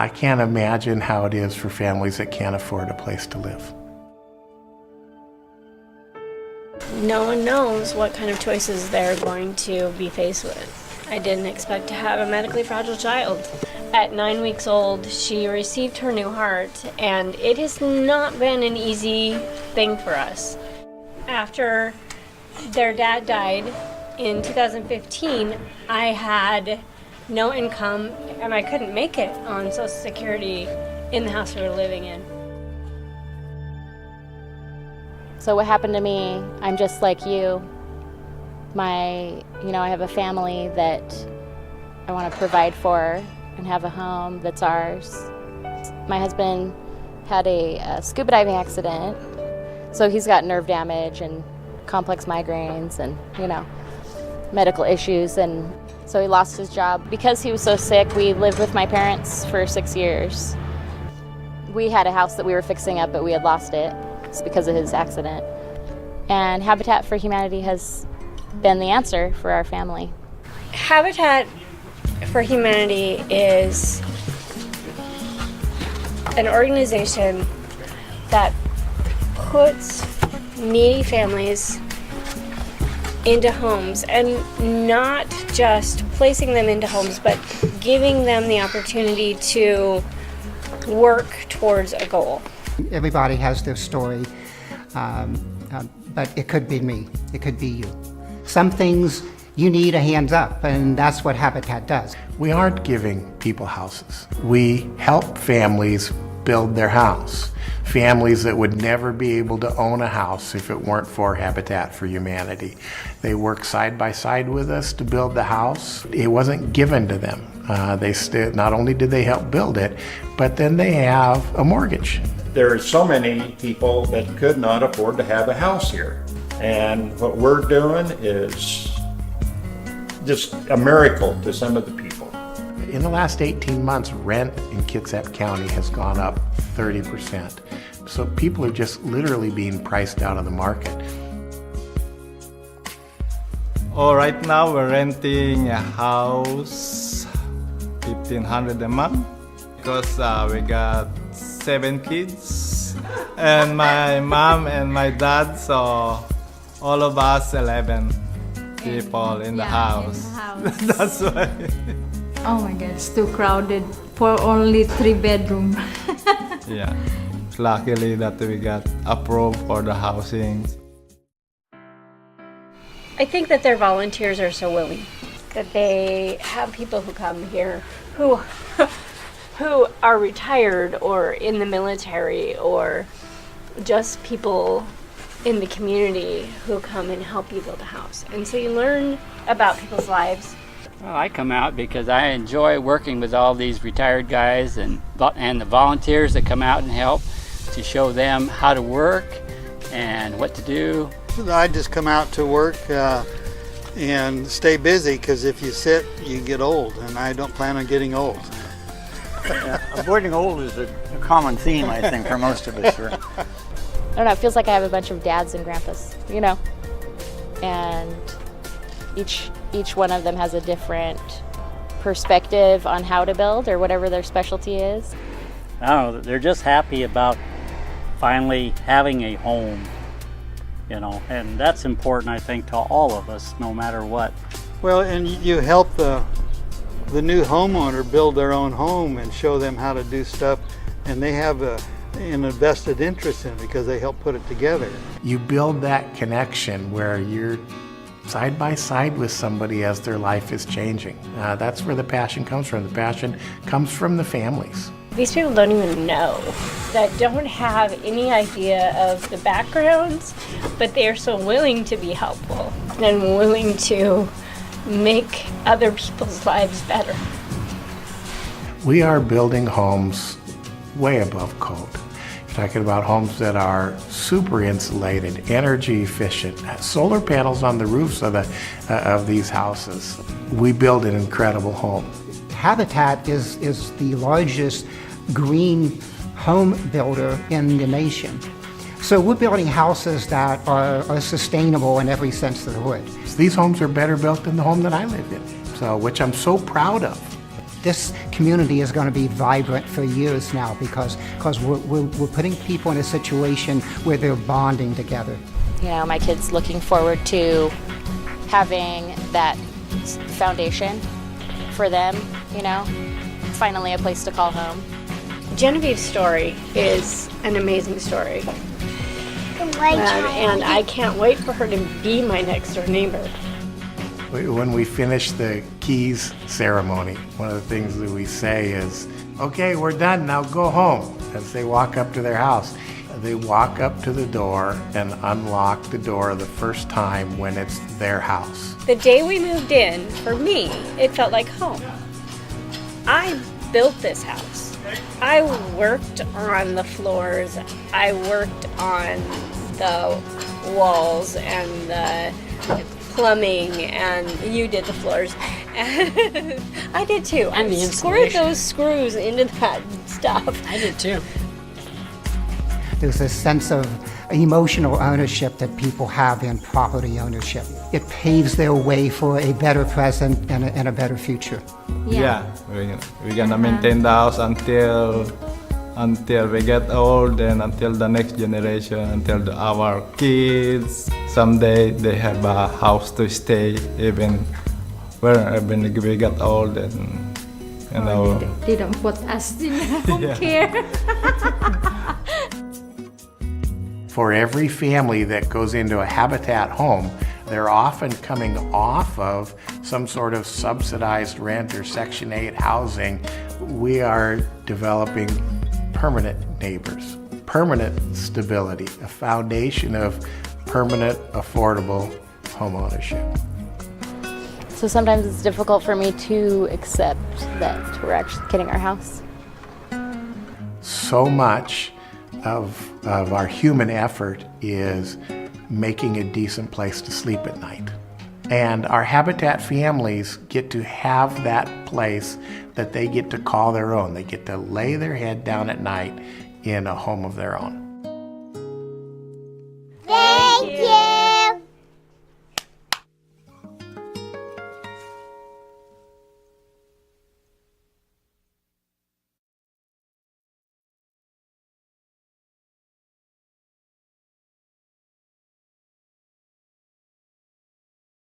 I can't imagine how it is for families that can't afford a place to live. No one knows what kind of choices they're going to be faced with. I didn't expect to have a medically fragile child. At 9 weeks old, she received her new heart, and it has not been an easy thing for us. After their dad died in 2015, I had no income, and I couldn't make it on Social Security in the house we were living in. So what happened to me, I'm just like you. I have a family that I want to provide for and have a home that's ours. My husband had a scuba diving accident, so he's got nerve damage and complex migraines and, medical issues, and so he lost his job. Because he was so sick, we lived with my parents for 6 years. We had a house that we were fixing up, but we had lost it. It's because of his accident. And Habitat for Humanity has been the answer for our family. Habitat for Humanity is an organization that puts needy families into homes, and not just placing them into homes, but giving them the opportunity to work towards a goal. Everybody has their story, but it could be me, it could be you. Some things you need a hands up, and that's what Habitat does. We aren't giving people houses. We help families build their house. Families that would never be able to own a house if it weren't for Habitat for Humanity. They work side by side with us to build the house. It wasn't given to them. Not only did they help build it, but then they have a mortgage. There are so many people that could not afford to have a house here. And what we're doing is just a miracle to some of the people. In the last 18 months, rent in Kitsap County has gone up 30%. So people are just literally being priced out of the market. Right now we're renting a house, $1,500 a month, because we got 7 kids, and my mom and my dad, so all of us 11 people in the house. That's why. Oh my God, it's too crowded for only 3 bedroom. Yeah, luckily that we got approved for the housing. I think that their volunteers are so willing, that they have people who come here who are retired or in the military, or just people in the community who come and help you build a house. And so you learn about people's lives. Well, I come out because I enjoy working with all these retired guys and the volunteers that come out and help, to show them how to work and what to do. I just come out to work and stay busy, because if you sit, you get old, and I don't plan on getting old. Avoiding old is a common theme, I think, for most of us. I don't know, it feels like I have a bunch of dads and grandpas, and each one of them has a different perspective on how to build, or whatever their specialty is. I don't know, they're just happy about finally having a home, and that's important, I think, to all of us, no matter what. Well, and you help the new homeowner build their own home and show them how to do stuff, and they have an invested interest in it because they help put it together. You build that connection where you're side by side with somebody as their life is changing. That's where the passion comes from. The passion comes from the families. These people don't even know, that don't have any idea of the backgrounds, but they are so willing to be helpful and willing to make other people's lives better. We are building homes way above code. You're talking about homes that are super insulated, energy efficient, solar panels on the roofs of these houses. We build an incredible home. Habitat is the largest green home builder in the nation. So we're building houses that are sustainable in every sense of the word. These homes are better built than the home that I live in, which I'm so proud of. this community is going to be vibrant for years now because we're putting people in a situation where they're bonding together. You know, my kids looking forward to having that foundation for them, you know, finally a place to call home. Genevieve's story is an amazing story. And I can't wait for her to be my next door neighbor. When we finish the keys ceremony, one of the things that we say is, okay, we're done, now go home, as they walk up to their house. They walk up to the door and unlock the door the first time when it's their house. The day we moved in, for me, it felt like home. I built this house. I worked on the floors. I worked on the walls and the plumbing, and you did the floors. I did too. And the I scored insulation. those screws into that stuff. I did too. There's a sense of emotional ownership that people have in property ownership. It paves their way for a better present and a better future. Yeah, we're gonna maintain the house until we get old and until the next generation, until our kids. Someday they have a house to stay even when we get old and, you know. They don't put us in home care. For every family that goes into a Habitat home, they're often coming off of some sort of subsidized rent or Section 8 housing. We are developing permanent neighbors, permanent stability, a foundation of permanent, affordable homeownership. So sometimes it's difficult for me to accept that we're actually getting our house. So much of our human effort is making a decent place to sleep at night. And our Habitat families get to have that place that they get to call their own. They get to lay their head down at night in a home of their own.